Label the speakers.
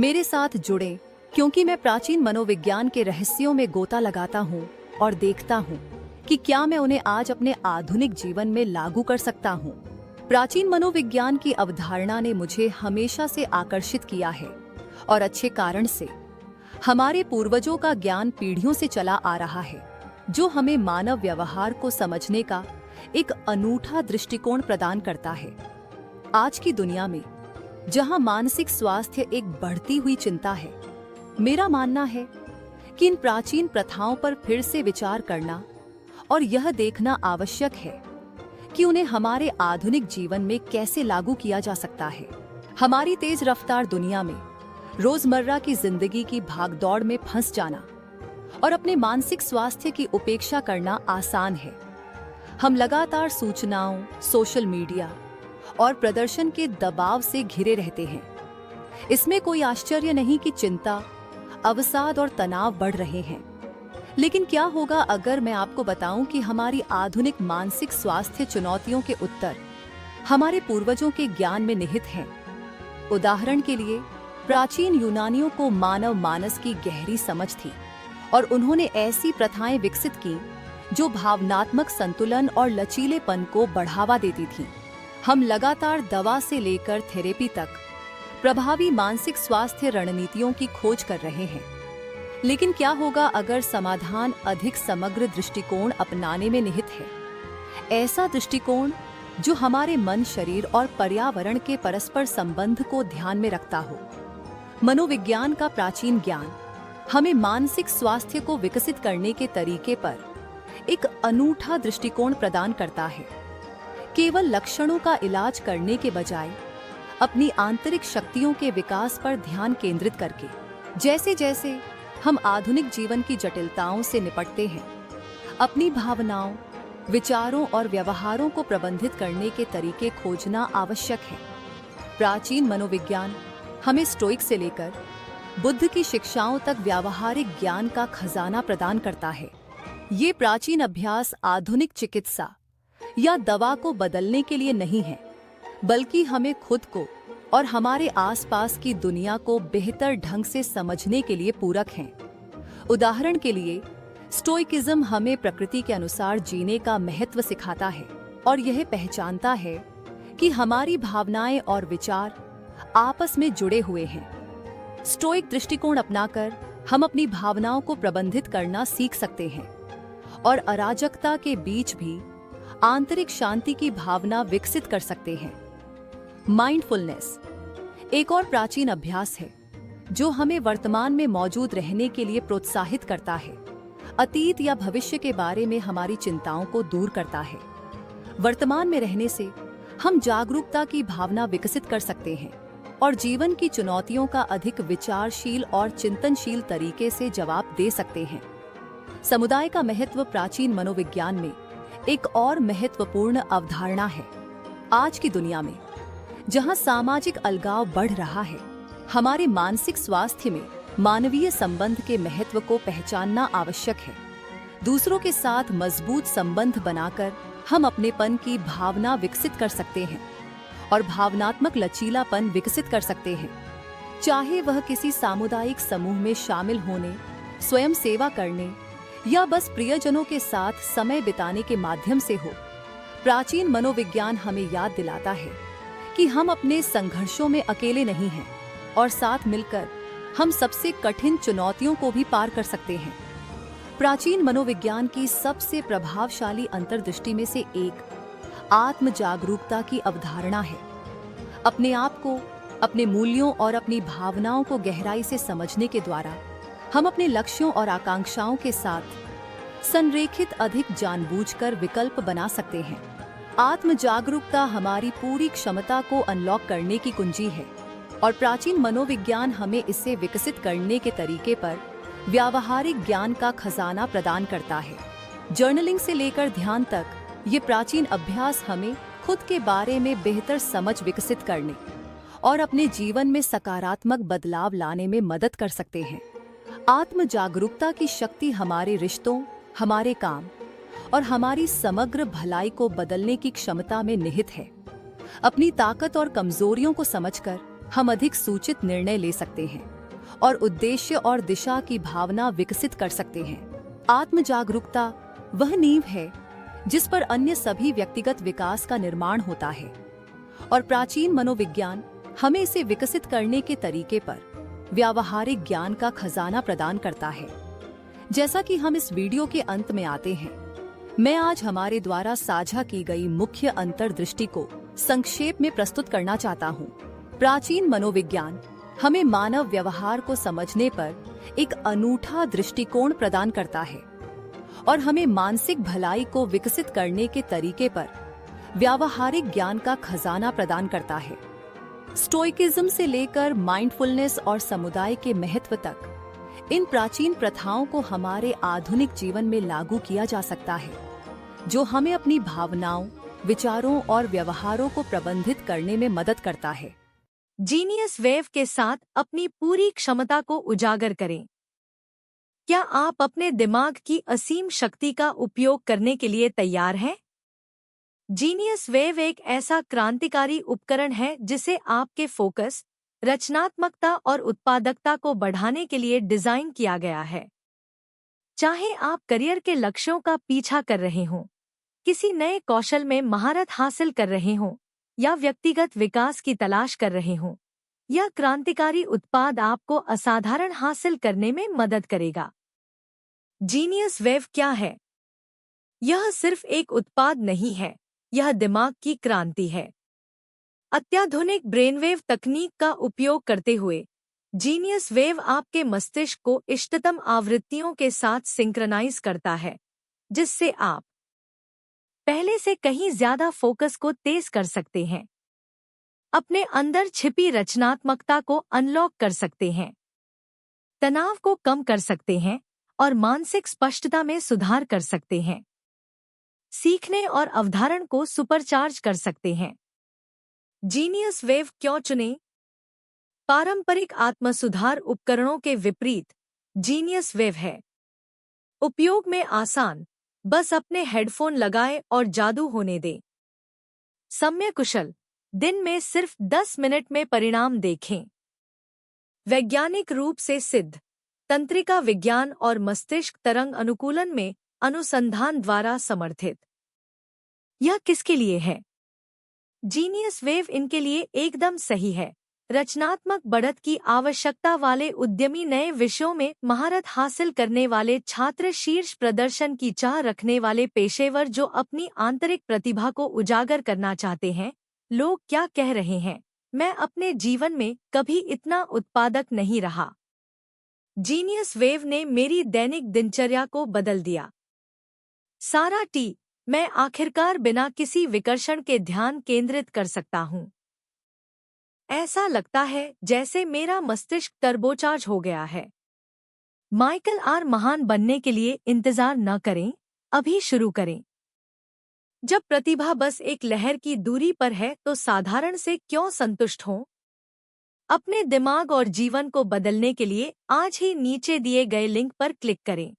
Speaker 1: मेरे साथ जुड़ें, क्योंकि मैं प्राचीन मनोविज्ञान के रहस्यों में गोता लगाता हूँ और देखता हूँ कि क्या मैं उन्हें आज अपने आधुनिक जीवन में लागू कर सकता हूँ। प्राचीन मनोविज्ञान की अवधारणा ने मुझे हमेशा से आकर्षित किया है, और अच्छे कारण से। हमारे पूर्वजों का ज्ञान पीढ़ियों से चला आ रहा है, जो हमें मानव व्यवहार को समझने का एक अनूठा दृष्टिकोण प्रदान करता है। आज की दुनिया में, जहां मानसिक स्वास्थ्य एक बढ़ती हुई चिंता है, मेरा मानना है कि इन प्राचीन प्रथाओं पर फिर से विचार करना और यह देखना आवश्यक है कि उन्हें हमारे आधुनिक जीवन में कैसे लागू किया जा सकता है। हमारी तेज रफ्तार दुनिया में रोजमर्रा की जिंदगी की भागदौड़ में फंस जाना और अपने मानसिक स्वास्थ्य की उपेक्षा करना आसान है। हम लगातार सूचनाओं, सोशल मीडिया और प्रदर्शन के दबाव से घिरे रहते हैं। इसमें कोई आश्चर्य नहीं कि चिंता, अवसाद और तनाव बढ़ रहे हैं। लेकिन क्या होगा अगर मैं आपको बताऊं कि हमारी आधुनिक मानसिक स्वास्थ्य चुनौतियों के उत्तर हमारे पूर्वजों के ज्ञान में निहित हैं। उदाहरण के लिए, प्राचीन यूनानियों को मानव मानस की गहरी समझ थी और उन्होंने ऐसी प्रथाएं विकसित की जो भावनात्मक संतुलन और लचीलेपन को बढ़ावा देती थी। हम लगातार दवा से लेकर थेरेपी तक प्रभावी मानसिक स्वास्थ्य रणनीतियों की खोज कर रहे हैं। लेकिन क्या होगा अगर समाधान अधिक समग्र दृष्टिकोण अपनाने में निहित है? ऐसा दृष्टिकोण जो हमारे मन, शरीर और पर्यावरण के परस्पर संबंध को ध्यान में रखता हो। मनोविज्ञान का प्राचीन ज्ञान हमें मानसिक स्वास्थ्य को विकसित करने के तरीके पर एक अनूठा दृष्टिकोण प्रदान करता है। केवल लक्षणों का इलाज करने के बजाय अपनी आंतरिक शक्तियों के विकास पर ध्यान केंद्रित करके। जैसे जैसे हम आधुनिक जीवन की जटिलताओं से निपटते हैं, अपनी भावनाओं, विचारों और व्यवहारों को प्रबंधित करने के तरीके खोजना आवश्यक है। प्राचीन मनोविज्ञान हमें स्टोइक से लेकर बुद्ध की शिक्षाओं तक व्यावहारिक ज्ञान का खजाना प्रदान करता है। ये प्राचीन अभ्यास आधुनिक चिकित्सा या दवा को बदलने के लिए नहीं है, बल्कि हमें खुद को और हमारे आसपास की दुनिया को बेहतर ढंग से समझने के लिए पूरक हैं। उदाहरण के लिए, स्टोइकिज्म हमें प्रकृति के अनुसार जीने का महत्व सिखाता है और यह पहचानता है कि हमारी भावनाएं और विचार आपस में जुड़े हुए हैं। स्टोइक दृष्टिकोण अपनाकर हम अपनी भावनाओं को प्रबंधित करना सीख सकते हैं और अराजकता के बीच भी आंतरिक शांति की भावना विकसित कर सकते हैं। माइंडफुलनेस एक और प्राचीन अभ्यास है जो हमें वर्तमान में मौजूद रहने के लिए प्रोत्साहित करता है। अतीत या भविष्य के बारे में हमारी चिंताओं को दूर करता है। वर्तमान में रहने से हम जागरूकता की भावना विकसित कर सकते हैं और जीवन की चुनौतियों का अधिक विचारशील और चिंतनशील तरीके से जवाब दे सकते हैं। समुदाय का महत्व प्राचीन मनोविज्ञान में एक और महत्वपूर्ण अवधारणा है। आज की दुनिया में, जहां सामाजिक अलगाव बढ़ रहा है, हमारे मानसिक स्वास्थ्य में मानवीय संबंध के महत्व को पहचानना आवश्यक है। दूसरों के साथ मजबूत संबंध बनाकर हम अपनेपन की भावना विकसित कर सकते हैं और भावनात्मक लचीलापन विकसित कर सकते हैं। चाहे वह किसी सामुदायिक समूह में शामिल होने, स्वयं सेवा करने या बस प्रियजनों के साथ समय बिताने के माध्यम से हो। प्राचीन मनोविज्ञान हमें याद दिलाता है कि हम अपने संघर्षों में अकेले नहीं हैं और साथ मिलकर हम सबसे कठिन चुनौतियों को भी पार कर सकते हैं। प्राचीन मनोविज्ञान की सबसे प्रभावशाली अंतर्दृष्टि में से एक आत्म जागरूकता की अवधारणा है। अपने आप को, अपने मूल्यों और अपनी भावनाओं को गहराई से समझने के द्वारा हम अपने लक्ष्यों और आकांक्षाओं के साथ संरेखित अधिक जानबूझकर विकल्प बना सकते हैं। आत्म जागरूकता हमारी पूरी क्षमता को अनलॉक करने की कुंजी है और प्राचीन मनोविज्ञान हमें इसे विकसित करने के तरीके पर व्यावहारिक ज्ञान का खजाना प्रदान करता है। जर्नलिंग से लेकर ध्यान तक, ये प्राचीन अभ्यास हमें खुद के बारे में बेहतर समझ विकसित करने और अपने जीवन में सकारात्मक बदलाव लाने में मदद कर सकते हैं। आत्म जागरूकता की शक्ति हमारे रिश्तों, हमारे काम और हमारी समग्र भलाई को बदलने की क्षमता में निहित है। अपनी ताकत और कमजोरियों को समझकर हम अधिक सूचित निर्णय ले सकते हैं और उद्देश्य और दिशा की भावना विकसित कर सकते हैं। आत्म जागरूकता वह नींव है जिस पर अन्य सभी व्यक्तिगत विकास का निर्माण होता है, और प्राचीन मनोविज्ञान हमें इसे विकसित करने के तरीके पर व्यावहारिक ज्ञान का खजाना प्रदान करता है। जैसा कि हम इस वीडियो के अंत में आते हैं, मैं आज हमारे द्वारा साझा की गई मुख्य अंतर्दृष्टि को संक्षेप में प्रस्तुत करना चाहता हूँ। प्राचीन मनोविज्ञान हमें मानव व्यवहार को समझने पर एक अनूठा दृष्टिकोण प्रदान करता है और हमें मानसिक भलाई को विकसित करने के तरीके पर व्यावहारिक ज्ञान का खजाना प्रदान करता है। स्टोइकिज्म से लेकर माइंडफुलनेस और समुदाय के महत्व तक इन प्राचीन प्रथाओं को हमारे आधुनिक जीवन में लागू किया जा सकता है, जो हमें अपनी भावनाओं, विचारों और व्यवहारों को प्रबंधित करने में मदद करता है।
Speaker 2: जीनियस वेव के साथ अपनी पूरी क्षमता को उजागर करें। क्या आप अपने दिमाग की असीम शक्ति का उपयोग करने के लिए तैयार हैं? जीनियस वेव एक ऐसा क्रांतिकारी उपकरण है जिसे आपके फोकस, रचनात्मकता और उत्पादकता को बढ़ाने के लिए डिजाइन किया गया है। चाहे आप करियर के लक्ष्यों का पीछा कर रहे हों, किसी नए कौशल में महारत हासिल कर रहे हों, या व्यक्तिगत विकास की तलाश कर रहे हों, यह क्रांतिकारी उत्पाद आपको असाधारण हासिल करने में मदद करेगा। जीनियस वेव क्या है? यह सिर्फ एक उत्पाद नहीं है, यह दिमाग की क्रांति है। अत्याधुनिक ब्रेनवेव तकनीक का उपयोग करते हुए जीनियस वेव आपके मस्तिष्क को इष्टतम आवृत्तियों के साथ सिंक्रनाइज करता है, जिससे आप पहले से कहीं ज्यादा फोकस को तेज कर सकते हैं, अपने अंदर छिपी रचनात्मकता को अनलॉक कर सकते हैं, तनाव को कम कर सकते हैं और मानसिक स्पष्टता में सुधार कर सकते हैं, सीखने और अवधारण को सुपरचार्ज कर सकते हैं। जीनियस वेव क्यों चुनें? पारंपरिक आत्मसुधार उपकरणों के विपरीत जीनियस वेव है उपयोग में आसान, बस अपने हेडफोन लगाएं और जादू होने दें। समय कुशल, दिन में सिर्फ 10 मिनट में परिणाम देखें। वैज्ञानिक रूप से सिद्ध, तंत्रिका विज्ञान और मस्तिष्क तरंग अनुकूलन में अनुसंधान द्वारा समर्थित। यह किसके लिए है? जीनियस वेव इनके लिए एकदम सही है। रचनात्मक बढ़त की आवश्यकता वाले उद्यमी, नए विषयों में महारत हासिल करने वाले छात्र, शीर्ष प्रदर्शन की चाह रखने वाले पेशेवर जो अपनी आंतरिक प्रतिभा को उजागर करना चाहते हैं। लोग क्या कह रहे हैं? मैं अपने जीवन में कभी इतना उत्पादक नहीं रहा। जीनियस वेव ने मेरी दैनिक दिनचर्या को बदल दिया। सारा टी, मैं आखिरकार बिना किसी विकर्षण के ध्यान केंद्रित कर सकता हूँ। ऐसा लगता है जैसे मेरा मस्तिष्क टर्बोचार्ज हो गया है। माइकल आर महान बनने के लिए इंतजार न करें, अभी शुरू करें। जब प्रतिभा बस एक लहर की दूरी पर है तो साधारण से क्यों संतुष्ट हों? अपने दिमाग और जीवन को बदलने के लिए आज ही नीचे दिए गए लिंक पर क्लिक करें।